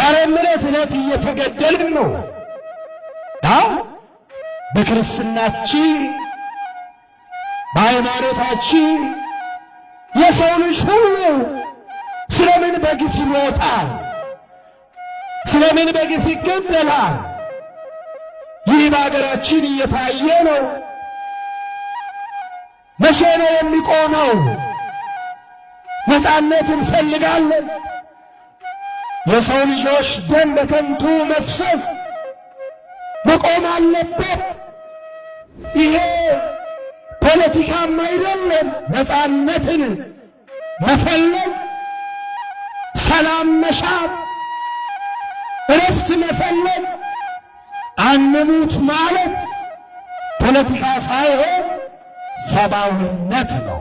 ዛሬ ምረት ዕለት እየተገደልን ነው። በክርስትናችን በሃይማኖታችን የሰው ልጅ ሁሉ ስለምን በግፍ ይሞታል? ስለምን በግፍ ይገደላል? ይህ በአገራችን እየታየ ነው። መቼ ነው የሚቆመው? ነፃነት እንፈልጋለን። የሰው ልጆች ደም በከንቱ መፍሰስ መቆም አለበት። ይሄ ፖለቲካም አይደለም። ነፃነትን መፈለግ፣ ሰላም መሻት፣ እረፍት መፈለግ፣ አንሙት ማለት ፖለቲካ ሳይሆን ሰብአዊነት ነው።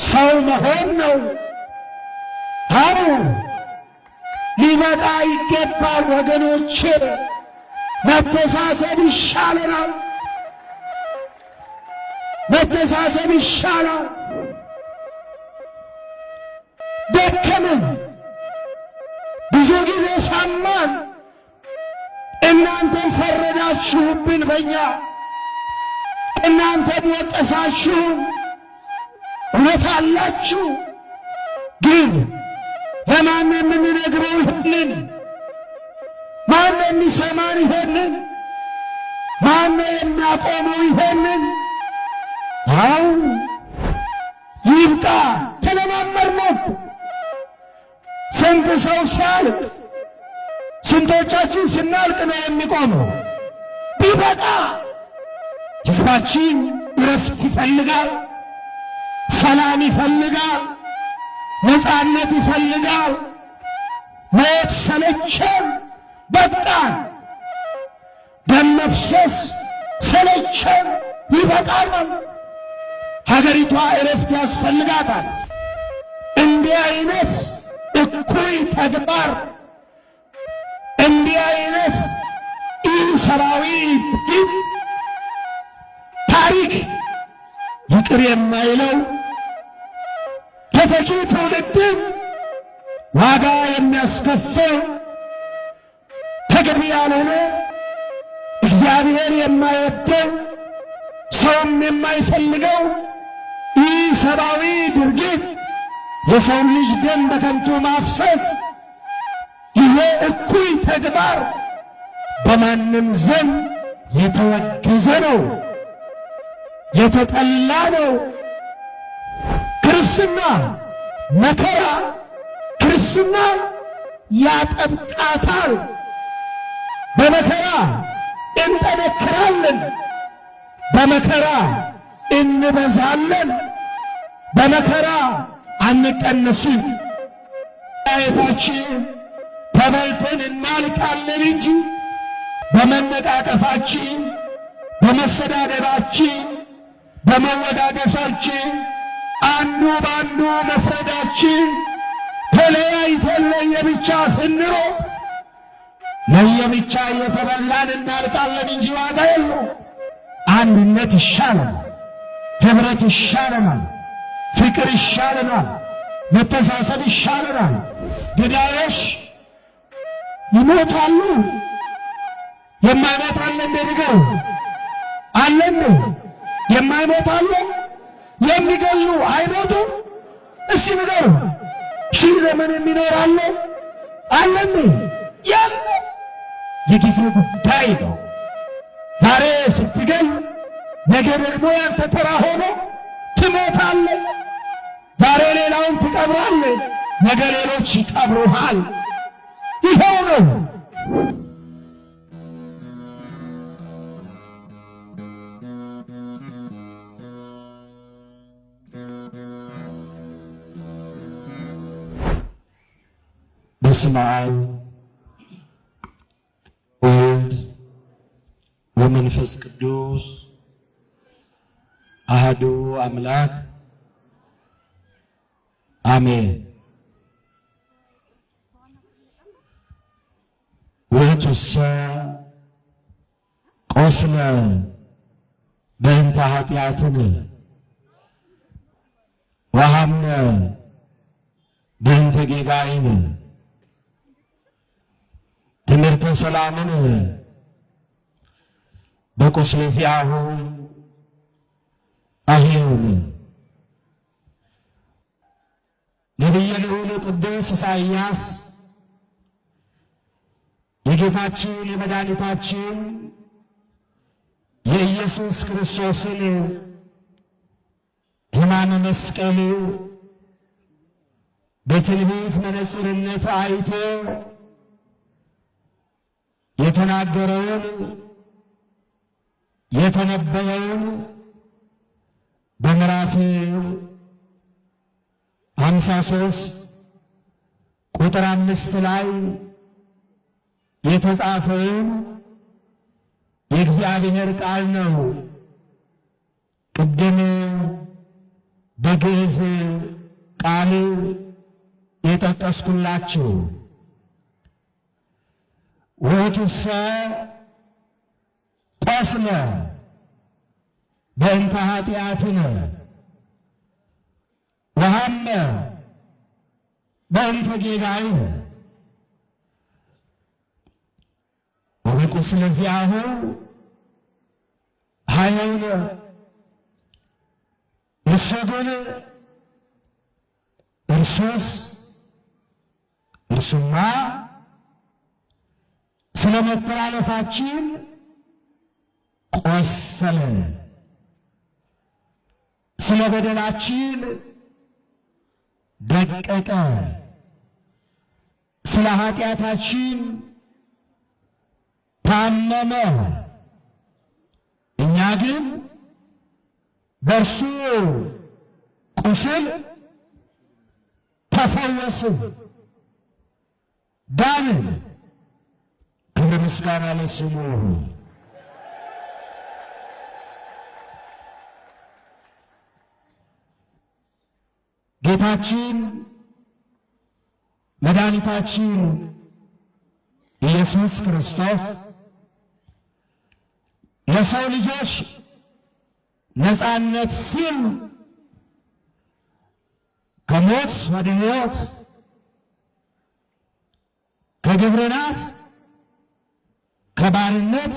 ሰው መሆን ነው። አሩ ሊበቃ ይገባል ወገኖቼ። መተሳሰብ ይሻለናል። መተሳሰብ ይሻላል። ደከመን፣ ብዙ ጊዜ ሰማን። እናንተም ፈረዳችሁብን በእኛ፣ እናንተም ወቀሳችሁ። እውነት አላችሁ። ግን ለማን የምንነግረው ይሄንን? ማን የሚሰማን ይሄንን? ማን የሚያቆመው ይሄንን? አሁን ይብቃ። ተለማመድነው። ስንት ሰው ሲያልቅ፣ ስንቶቻችን ስናልቅ ነው የሚቆመው? ቢበቃ። ሕዝባችን እረፍት ይፈልጋል፣ ሰላም ይፈልጋል፣ ነፃነት ይፈልጋል። ሞት ሰለቸን፣ በቃን። ደም መፍሰስ ሰለቸን፣ ይበቃናል። ሀገሪቷ እረፍት ያስፈልጋታል። እንዲህ አይነት እኩይ ተግባር፣ እንዲህ አይነት ኢሰብአዊ ድርጊት ታሪክ ይቅር የማይለው ተተኪ ትውልድን ዋጋ የሚያስከፍል ተገቢ ያልሆነ እግዚአብሔር የማይወደው ሰውም የማይፈልገው ኢሰብአዊ ድርጊት፣ የሰው ልጅ ደም በከንቱ ማፍሰስ፣ ይሄ እኩይ ተግባር በማንም ዘንድ የተወገዘ ነው፣ የተጠላ ነው። ክርስትና መከራ፣ ክርስትና ያጠብቃታል። በመከራ እንጠነክራለን፣ በመከራ እንበዛለን፣ በመከራ አንቀነስም። አየታችን ተበልተን እናልቃለን እንጂ በመነቃቀፋችን፣ በመሰዳደባችን፣ በመወዳደሳችን፣ አንዱ በአንዱ መፍረዳችን፣ ተለያይተን ለየብቻ ስንሮጥ ለየብቻ እየተበላን እናልቃለን እንጂ ዋጋ የለው። አንድነት ይሻለናል፣ ኅብረት ይሻለናል፣ ፍቅር ይሻለናል፣ መተሳሰብ ይሻለናል። ገዳዮች ይሞታሉ። የማይሞት አለ እንዴ? ንገሩ። አለ እንዴ? የማይሞት አለ? የሚገሉ አይሞቱም? እስቲ ንገሩ። ሺህ ዘመን የሚኖር አለ? አለ እንዴ? ያለ የጊዜ ጉዳይ ነው። ዛሬ ስትገል ነገ ደግሞ ያንተ ተራ ሆኖ ትሞታለህ። ዛሬ ሌላውን ትቀብራለህ፣ ነገ ሌሎች ይቀብሩሃል። ይኸው ነው። በስመ አብ ወወልድ ወመንፈስ ቅዱስ አሐዱ አምላክ አሜን። ውእቱሰ ቆስለ በእንተ ኃጢአትነ ወሐምነ በእንተ ጌጋይነ ሰላምን በቁስለ ዚአሁ አሕየውን። ነቢየ ልዑል ቅዱስ ኢሳይያስ የጌታችን የመድኃኒታችን የኢየሱስ ክርስቶስን ሕማመ መስቀል በትንቢት መነጽርነት አይቶ የተናገረውን የተነበየውን በምዕራፍ 53 ቁጥር 5 ላይ የተጻፈውን የእግዚአብሔር ቃል ነው። ቅድም በግዕዝ ቃል የጠቀስኩላችሁ ውእቱሰ ቆስለ በእንተ ኃጢአትነ ወሐመ በእንተ ጌጋይነ ወበቁስለ ዚአሁ አሕየውነ። እርሱ ግን እርሱማ ስለ መተላለፋችን ቆሰለ፣ ስለ በደላችን ደቀቀ፣ ስለ ኃጢአታችን ታመመ። እኛ ግን በእርሱ ቁስል ተፈወስን፣ ዳንን። ክብር ምስጋና ለስሙ ይሁን። ጌታችን መድኃኒታችን ኢየሱስ ክርስቶስ ለሰው ልጆች ነፃነት ሲል ከሞት ወደ ሕይወት ከግብርናት ከባርነት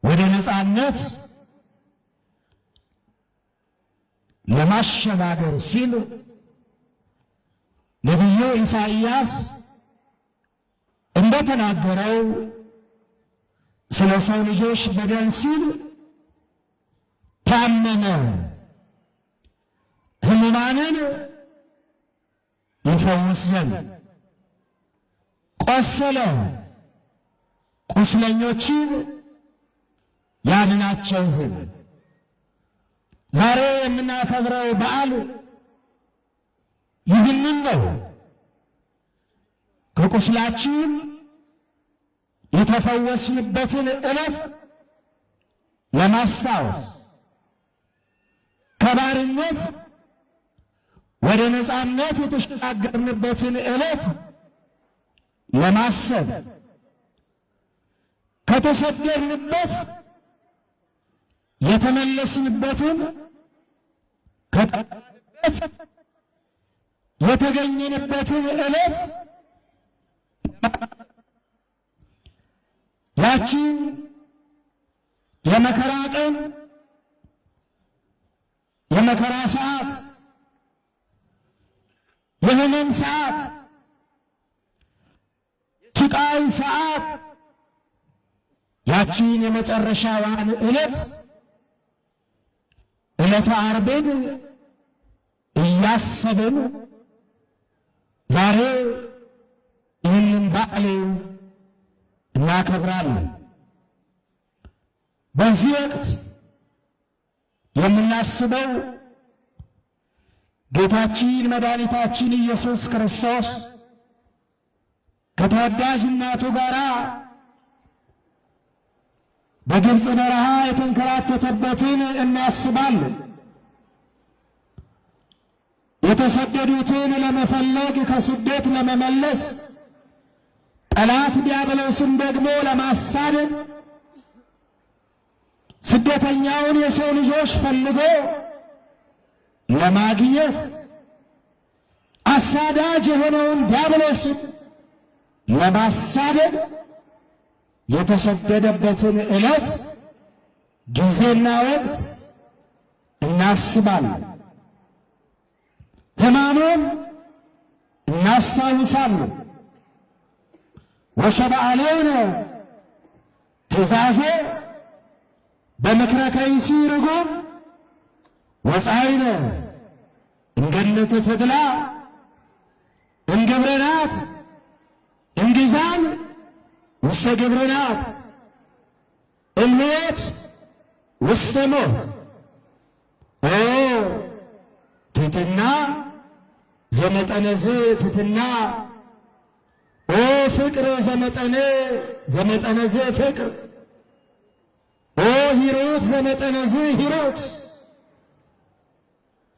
ወደ ነፃነት ለማሸጋገር ሲል ነቢዩ ኢሳይያስ እንደተናገረው ስለ ሰው ልጆች በደል ሲል ታመመ፣ ሕሙማንን ይፈውስ ዘንድ ቆሰለ፣ ቁስለኞችን ያድናቸው ዘንድ። ዛሬ የምናከብረው በዓል ይህንን ነው። ከቁስላችን የተፈወስንበትን ዕለት ለማስታወስ፣ ከባርነት ወደ ነፃነት የተሸጋገርንበትን ዕለት ለማሰብ፣ ከተሰደድንበት የተመለስንበትን ከጠፋንበት የተገኘንበትን ዕለት ያቺን የመከራ ቀን የመከራ ሰዓት የሕመም ሰዓት የስቃይ ሰዓት ያቺን የመጨረሻዋን ዕለት ዕለተ ዓርብን እያሰብን ዛሬ ይህንን በዓል እናከብራለን። በዚህ ወቅት የምናስበው ጌታችን መድኃኒታችን ኢየሱስ ክርስቶስ ከተወዳጅ እናቱ ጋር በግብፅ በረሃ የተንከራተተበትን እናስባለን። የተሰደዱትን ለመፈለግ ከስደት ለመመለስ ጠላት ዲያብሎስን ደግሞ ለማሳደድ ስደተኛውን የሰው ልጆች ፈልጎ ለማግኘት አሳዳጅ የሆነውን ዲያብሎስን ለማሳደድ የተሰደደበትን ዕለት ጊዜና ወቅት እናስባለን። ሕማሙን እናስታውሳለን። ወሰብአሌነ ትእዛዞ በምክረ ከይሲ ርጉም ወፃይነ እንገነተ ተድላ እንገብረናት እንግዛን ውስተ ግብርናት እምሕይወት ውስተ ሞት። ኦ ትሕትና ዘመጠነዝ ትሕትና፣ ኦ ፍቅር ዘመጠነዝ ፍቅር፣ ኦ ሂሩት ዘመጠነዝ ሂሩት።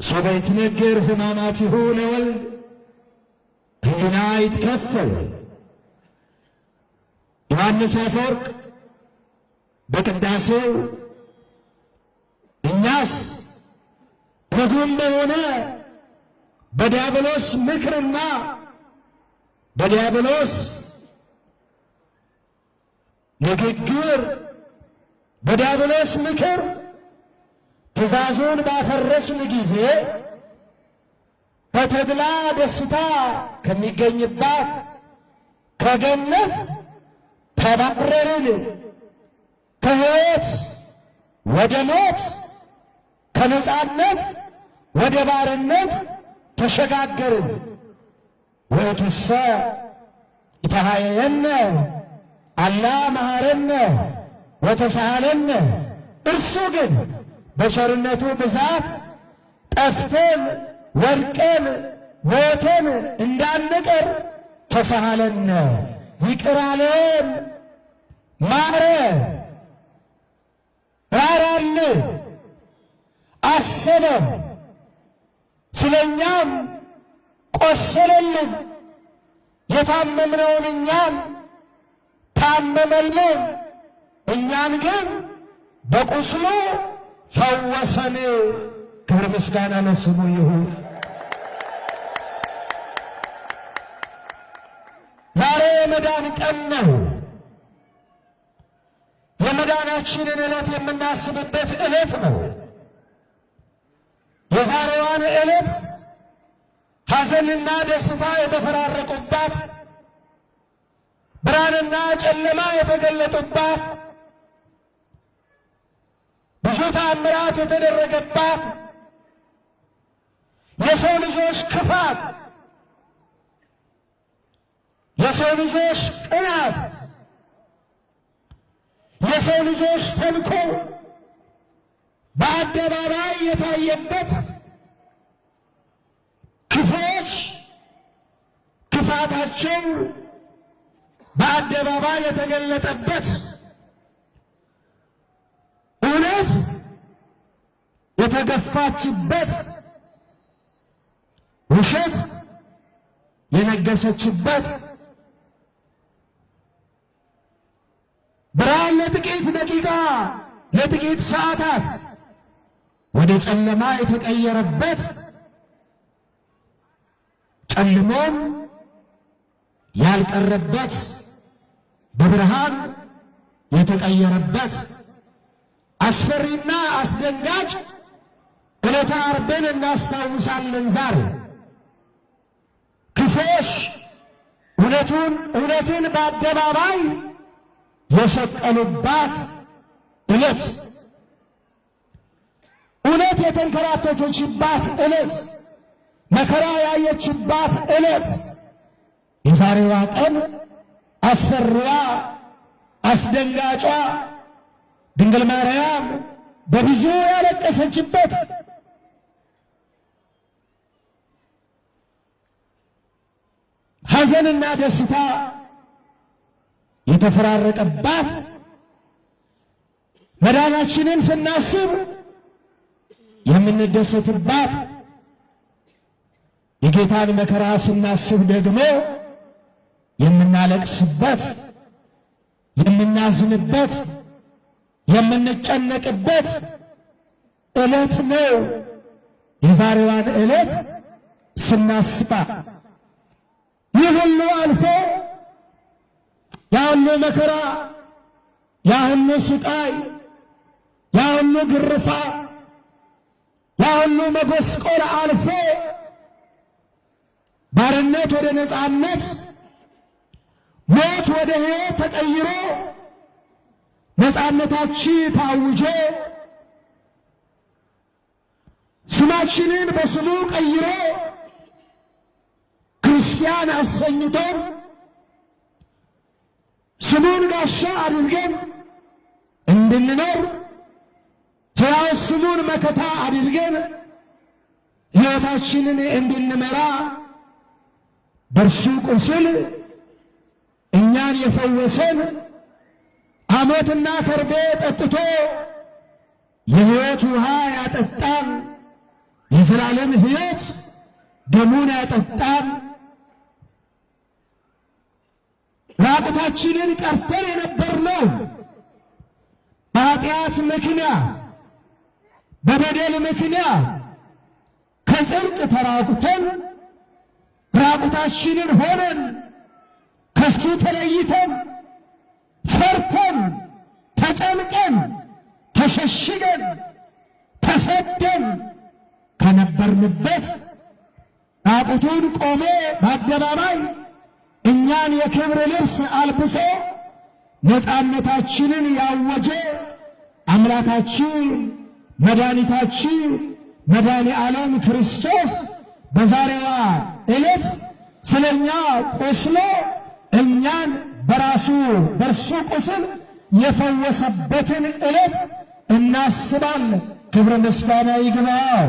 ሶበ ይትነገር ሕማማቲሁ ለወልድ ሕሊና ይትከፈል። ዮሐንስ አፈወርቅ በቅዳሴው እኛስ ርጉም በሆነ በዲያብሎስ ምክርና በዲያብሎስ ንግግር በዲያብሎስ ምክር ትእዛዙን ባፈረስን ጊዜ በተድላ ደስታ ከሚገኝባት ከገነት ተባረርን፣ ከሕይወት ወደ ሞት ከነጻነት ወደ ባርነት ተሸጋገርን። ወእቱሰ ኢተሃየየነ አላ መሐረነ ወተሳሃለነ። እርሱ ግን በቸርነቱ ብዛት ጠፍተን ወድቀን ሞተን እንዳንቀር ተሳሃለነ፣ ይቅር አለን፣ ማረ፣ ራራልን፣ አሰበን፣ ስለኛም ቆሰለልን። የታመምነውን እኛን ታመመልን፣ እኛን ግን በቁስሉ ፈወሰን። ክብር ምስጋና ለስሙ ይሁን። ዛሬ የመዳን ቀን ነው። የመዳናችንን ዕለት የምናስብበት ዕለት ነው። የዛሬዋን ዕለት ሐዘንና ደስታ የተፈራረቁባት፣ ብርሃንና ጨለማ የተገለጡባት፣ ብዙ ተአምራት የተደረገባት፣ የሰው ልጆች ክፋት፣ የሰው ልጆች ቅናት፣ የሰው ልጆች ተንኮል በአደባባይ የታየበት፣ ክፉዎች ክፋታቸው በአደባባይ የተገለጠበት፣ እውነት የተገፋችበት፣ ውሸት የነገሰችበት፣ ብርሃን ለጥቂት ደቂቃ ለጥቂት ሰዓታት ወደ ጨለማ የተቀየረበት፣ ጨልሞም ያልቀረበት በብርሃን የተቀየረበት አስፈሪና አስደንጋጭ ዕለተ ዓርብን እናስታውሳለን። ዛሬ ክፉዎች እውነትን በአደባባይ የሰቀሉባት ዕለት፣ እውነት የተንከራተተችባት ዕለት፣ መከራ ያየችባት ዕለት፣ የዛሬዋ ቀን አስፈሪዋ አስደንጋጯ ድንግል ማርያም በብዙ ያለቀሰችበት፣ ሐዘንና ደስታ የተፈራረቀባት፣ መዳናችንን ስናስብ የምንደሰትባት፣ የጌታን መከራ ስናስብ ደግሞ የምናለቅስበት፣ የምናዝንበት፣ የምንጨነቅበት ዕለት ነው። የዛሬዋን ዕለት ስናስባት ይህ ሁሉ አልፎ ያሁሉ መከራ፣ ያሁሉ ስቃይ፣ ያሁሉ ግርፋት፣ ያሁሉ መጎስቆል አልፎ ባርነት ወደ ነፃነት፣ ሞት ወደ ሕይወት ተቀይሮ ነፃነታችን ታውጆ ስማችንን በስሙ ቀይሮ ክርስቲያን አሰኝቶን ስሙን ጋሻ አድርገን እንድንኖር ሕያው ስሙን መከታ አድርገን ሕይወታችንን እንድንመራ በእርሱ ቁስል እኛን የፈወሰን ሐሞትና ከርቤ ጠጥቶ የሕይወት ውሃ ያጠጣን የዘላለም ሕይወት ደሙን ያጠጣን ራቁታችንን ቀርተን የነበርነው በኃጢአት ምክንያት በበደል ምክንያት ከጽድቅ ተራቁተን ራቁታችንን ሆነን ከሱ ተለይተን ፈርተን ተጨንቀን ተሸሽገን ተሰደን ከነበርንበት ራቁቱን ቆሞ በአደባባይ እኛን የክብር ልብስ አልብሶ ነፃነታችንን ያወጀ አምላካችን መድኃኒታችን መድኃኔ ዓለም ክርስቶስ በዛሬዋ ዕለት ስለኛ ቆስሎ እኛን በእርሱ ቁስል የፈወሰበትን ዕለት እናስባለን። ክብረ ምስጋና ይግባው።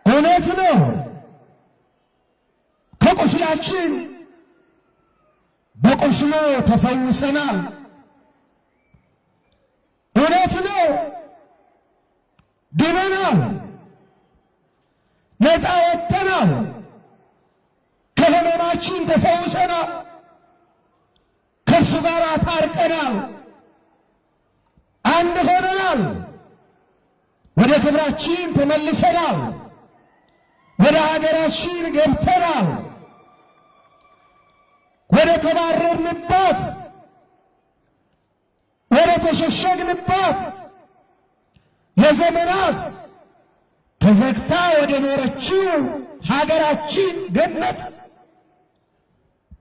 እውነት ነው፣ ከቁስላችን በቁስሉ ተፈውሰናል። እውነት ነው፣ ድነናል፣ ነፃ ወጥተናል፣ ከሕመማችን ተፈውሰናል፣ ከእርሱ ጋር ታርቀናል፣ አንድ ሆነናል፣ ወደ ክብራችን ተመልሰናል፣ ወደ ሀገራችን ገብተናል፣ ወደ ተባረርንባት ወደ ተሸሸግንባት ለዘመናት ተዘግታ ወደ ኖረችው ሀገራችን ገነት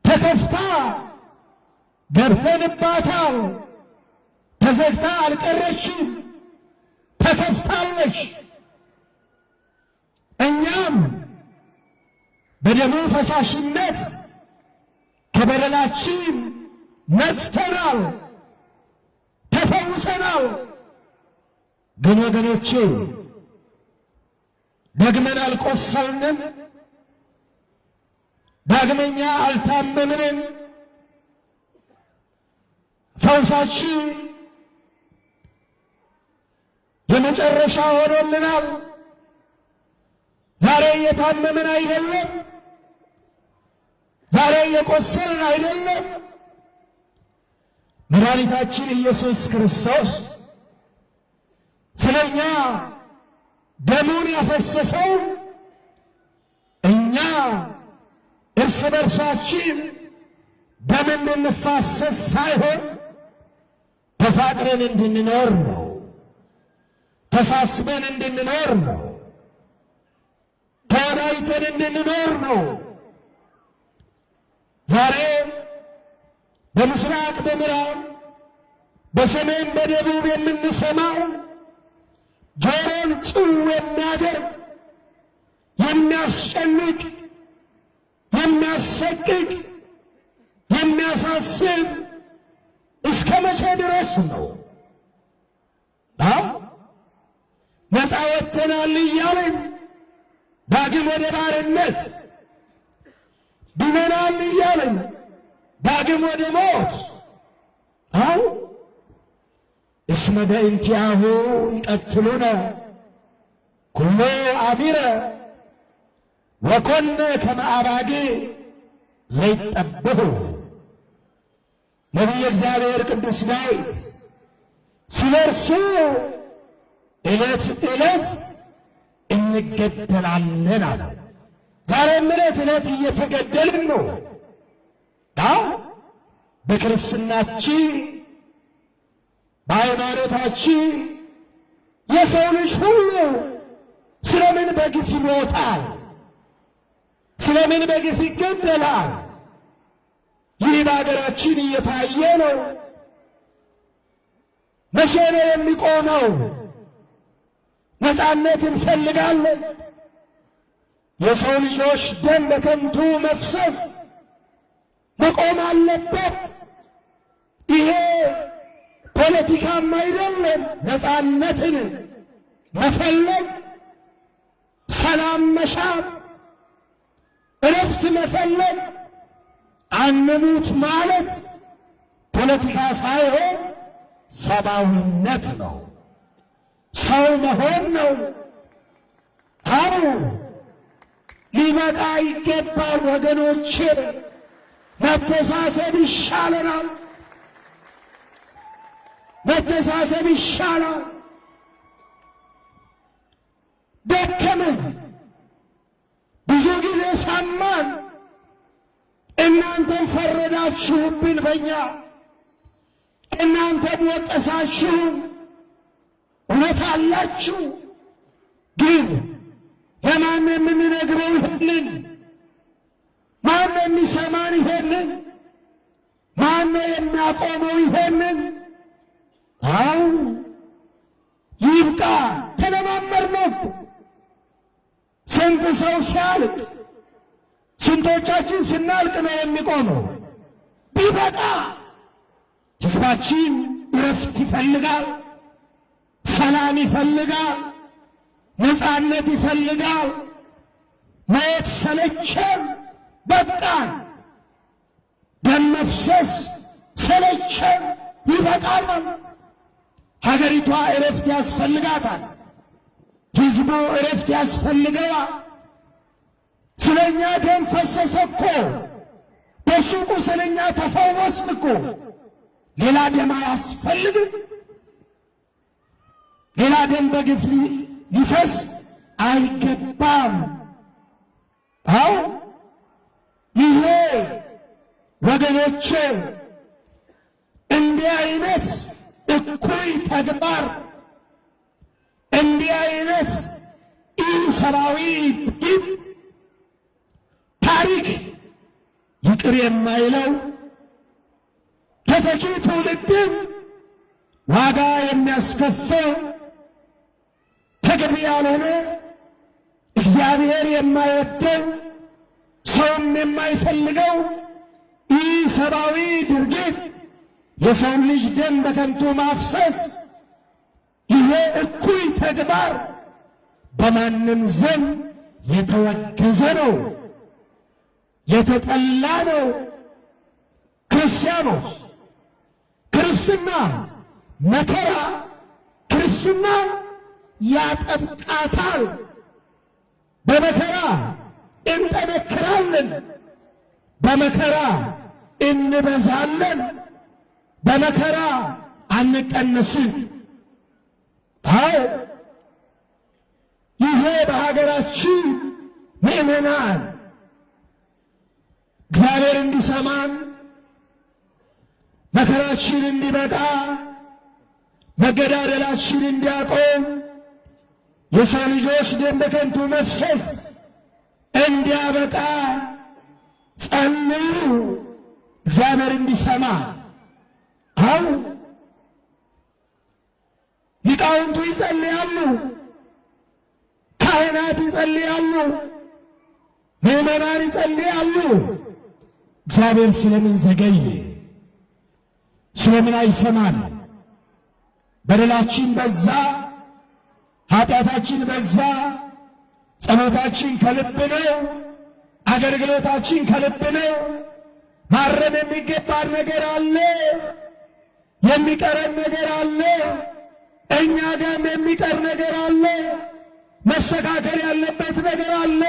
ተከፍታ ገብተንባታል። ተዘግታ አልቀረችም፣ ተከፍታለች። እኛም በደሙ ፈሳሽነት ከበደላችን ነጽተናል፣ ተፈውሰናል። ግን ወገኖቼ ደግመን አልቆሰልንም፣ ዳግመኛ አልታመምንም። ፈውሳችን የመጨረሻ ሆኖልናል። ዛሬ እየታመምን አይደለም፣ ዛሬ እየቆሰልን አይደለም። መድኃኒታችን ኢየሱስ ክርስቶስ ስለኛ ደሙን ያፈሰሰው እኛ እርስ በርሳችን ደም እንድንፋሰስ ሳይሆን ተፋቅረን እንድንኖር ነው። ተሳስበን እንድንኖር ነው። ተወዳይተን እንድንኖር ነው። ዛሬ በምስራቅ በምዕራብ በሰሜን በደቡብ የምንሰማው ጆሮን ጭው የሚያደርግ የሚያስጨንቅ የሚያሰቅቅ የሚያሳስብ እስከ መቼ ድረስ ነው? ነፃ ወጥተናል እያልን ዳግም ወደ ባርነት፣ ድነናል እያልን ዳግም ወደ ሞት። እስመ በእንቲአሁ ይቀትሉነ ኩሎ አሚረ ወኮነ ከመ አባግዕ ዘይጠብሑ። ነቢየ እግዚአብሔር ቅዱስ ዳዊት ስለ እርሱ ዕለት ዕለት እንገደላለን አለ። ዛሬም ዕለት ዕለት እየተገደልን ነው። በክርስትናችን በሃይማኖታችን የሰው ልጅ ሁሉ ስለምን በግፍ ይሞታል? ስለምን በግፍ ይገደላል? ይህ በአገራችን እየታየ ነው። መቼ ነው የሚቆመው? ነፃነት እንፈልጋለን። የሰው ልጆች ደም በከንቱ መፍሰስ መቆም አለበት። ይሄ ፖለቲካም አይደለም። ነፃነትን መፈለግ፣ ሰላም መሻት፣ እረፍት መፈለግ፣ አንሙት ማለት ፖለቲካ ሳይሆን ሰብአዊነት ነው። ሰው መሆን ነው። አዎ ሊበቃ ይገባል ወገኖቼ። መተሳሰብ ይሻለናል። መተሳሰብ ይሻላል። ደከመን፣ ብዙ ጊዜ ሰማን። እናንተም ፈረዳችሁብን በእኛ፣ እናንተም ወቀሳችሁ። እውነት አላችሁ። ግን ለማን የምንነግረው ይሄንን? ማን የሚሰማን ይሄንን? ማን የሚያቆመው ይሄንን? አው ይብቃ። ተለማመድነው። ስንት ሰው ሲያልቅ፣ ስንቶቻችን ስናልቅ ነው የሚቆመው? ቢበቃ። ሕዝባችን እረፍት ይፈልጋል፣ ሰላም ይፈልጋል፣ ነፃነት ይፈልጋል። ማየት ሰለቸን፣ በቃን። ደም መፍሰስ ሰለቸን፣ ይበቃል። ሀገሪቷ እረፍት ያስፈልጋታል። ሕዝቡ እረፍት ያስፈልገዋል። ስለኛ ደም ፈሰሰ እኮ፣ በሱቁ ስለኛ ተፈወስን እኮ። ሌላ ደም አያስፈልግም። ሌላ ደም በግፍ ሊፈስ አይገባም። አዎ ይሄ ወገኖቼ እንዲህ አይነት እኩይ ተግባር፣ እንዲህ አይነት ኢሰብአዊ ድርጊት ታሪክ ይቅር የማይለው ተተኪ ትውልድም ዋጋ የሚያስከፍል ተገቢ ያልሆነ እግዚአብሔር የማይወደው ሰውም የማይፈልገው ኢሰብአዊ ድርጊት፣ የሰው ልጅ ደም በከንቱ ማፍሰስ፣ ይሄ እኩይ ተግባር በማንም ዘንድ የተወገዘ ነው፣ የተጠላ ነው። ክርስቲያኖች ክርስትና መከራ ክርስትና ያጠብቃታል። በመከራ እንጠነክራለን፣ በመከራ እንበዛለን፣ በመከራ አንቀነስም። አዎ ይሄ በሀገራችን ምእመናን እግዚአብሔር እንዲሰማን መከራችን እንዲበቃ መገዳደላችን እንዲያቆም የሰው ልጆች ደም በከንቱ መፍሰስ እንዲያበቃ ጸልዩ፣ እግዚአብሔር እንዲሰማ። አው ሊቃውንቱ ይጸልያሉ፣ ካህናት ይጸልያሉ፣ ምዕመናን ይጸልያሉ። እግዚአብሔር ስለምን ዘገየ? ስለምን አይሰማን? በደላችን በዛ፣ ኃጢአታችን በዛ። ጸሎታችን ከልብ ነው፣ አገልግሎታችን ከልብ ነው። ማረም የሚገባን ነገር አለ፣ የሚቀረን ነገር አለ፣ እኛ ጋርም የሚቀር ነገር አለ፣ መስተካከል ያለበት ነገር አለ።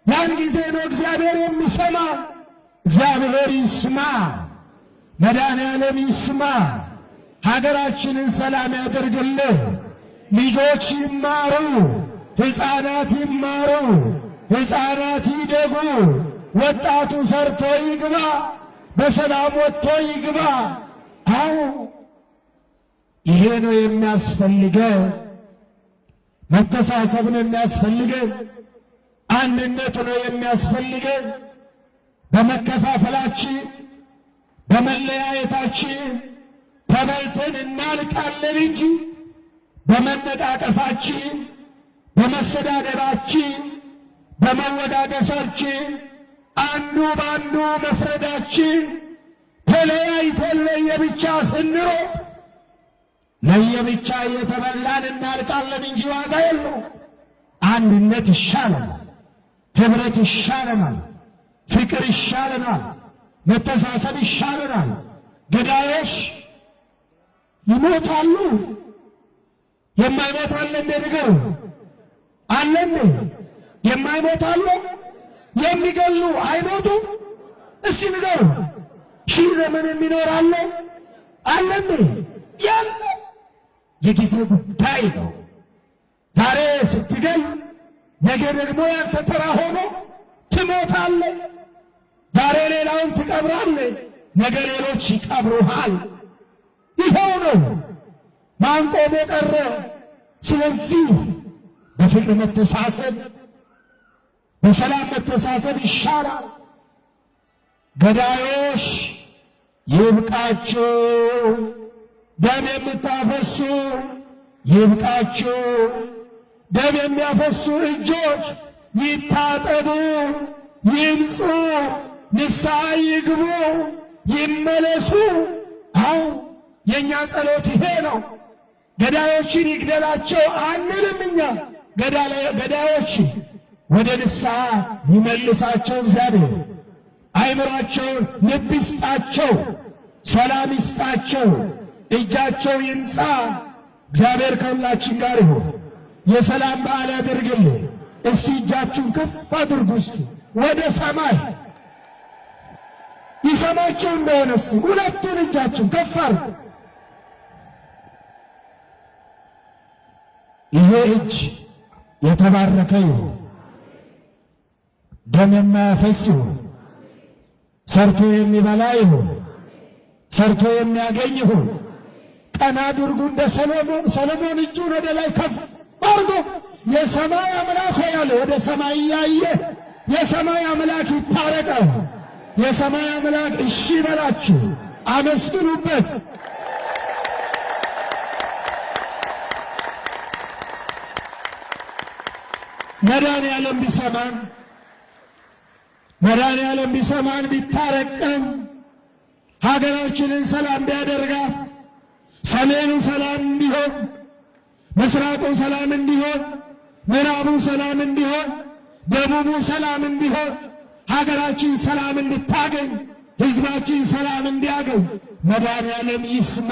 ያን ጊዜ ነው እግዚአብሔር የሚሰማ። እግዚአብሔር ይስማ፣ መድኃኔዓለም ይስማ። ሀገራችንን ሰላም ያደርግልህ። ልጆች ይማሩ፣ ሕፃናት ይማሩ፣ ሕፃናት ይደጉ፣ ወጣቱ ሰርቶ ይግባ፣ በሰላም ወጥቶ ይግባ። አዎ ይሄ ነው የሚያስፈልገው። መተሳሰብ ነው የሚያስፈልገን። አንድነት ነው የሚያስፈልገን። በመከፋፈላችን በመለያየታችን ተበልተን እናልቃለን እንጂ በመነቃቀፋችን በመሰዳደባችን በመወዳደሳችን አንዱ በአንዱ መፍረዳችን ተለያይተን ለየብቻ ስንሮጥ ለየብቻ እየተበላን እናልቃለን እንጂ ዋጋ የለው። አንድነት ይሻለናል፣ ኅብረት ይሻለናል፣ ፍቅር ይሻለናል፣ መተሳሰብ ይሻለናል። ገዳዮች ይሞታሉ። የማይሞት አለ እንደ ንገሩ አለ እንደ የማይሞት አለ? የሚገሉ አይሞቱም? እስቲ ንገሩ። ሺህ ዘመን የሚኖር አለ አለ እንደ ያለ የጊዜ ጉዳይ ነው። ዛሬ ስትገል ነገ ደግሞ ያንተ ተራ ሆኖ ትሞታለህ። ዛሬ ሌላውን ትቀብራለህ፣ ነገ ሌሎች ይቀብሩሃል። ይኸው ነው። ማን ቆሞ ቀረ? ስለዚህ በፍቅር መተሳሰብ፣ በሰላም መተሳሰብ ይሻላል። ገዳዮች ይብቃችሁ፣ ደም የምታፈሱ ይብቃችሁ፣ ደም የሚያፈሱ እጆች ይታጠቡ፣ ይንጹ፣ ንስሐ ይግቡ፣ ይመለሱ። አዎ የእኛ ጸሎት ይሄ ነው። ገዳዮችን ይግደላቸው አንልም እኛ። ገዳዮችን ወደ ንስሐ ይመልሳቸው እግዚአብሔር። አይምሯቸውን ልብ ይስጣቸው፣ ሰላም ይስጣቸው፣ እጃቸው ይንጻ። እግዚአብሔር ከሁላችን ጋር ይሁን። የሰላም በዓል ያደርግልን። እስቲ እጃችሁን ከፍ አድርጉ እስቲ ወደ ሰማይ። ይሰማችሁ እንደሆነ እስቲ ሁለቱን እጃችሁን ከፍ አድርጉ። ይሄ እጅ የተባረከ ይሁን፣ ደም የማያፈስ ይሁን፣ ሰርቶ የሚበላ ይሁን፣ ሰርቶ የሚያገኝ ይሁን። ቀና አድርጉ እንደ ሰሎሞን እጁን ወደ ላይ ከፍ አድርጎ የሰማይ አምላክ ያለ ወደ ሰማይ እያየ የሰማይ አምላክ ይታረቀው። የሰማይ አምላክ እሺ በላችሁ፣ አመስግኑበት። መድኃኔዓለም ቢሰማን ቢታረቀን፣ ሀገራችንን ሰላም ቢያደርጋት፣ ሰሜኑ ሰላም እንዲሆን፣ ምስራቁ ሰላም እንዲሆን፣ ምዕራቡ ሰላም እንዲሆን፣ ደቡቡ ሰላም እንዲሆን፣ ሀገራችን ሰላም እንድታገኝ፣ ሕዝባችን ሰላም እንዲያገኝ መድኃኔዓለም ይስማ።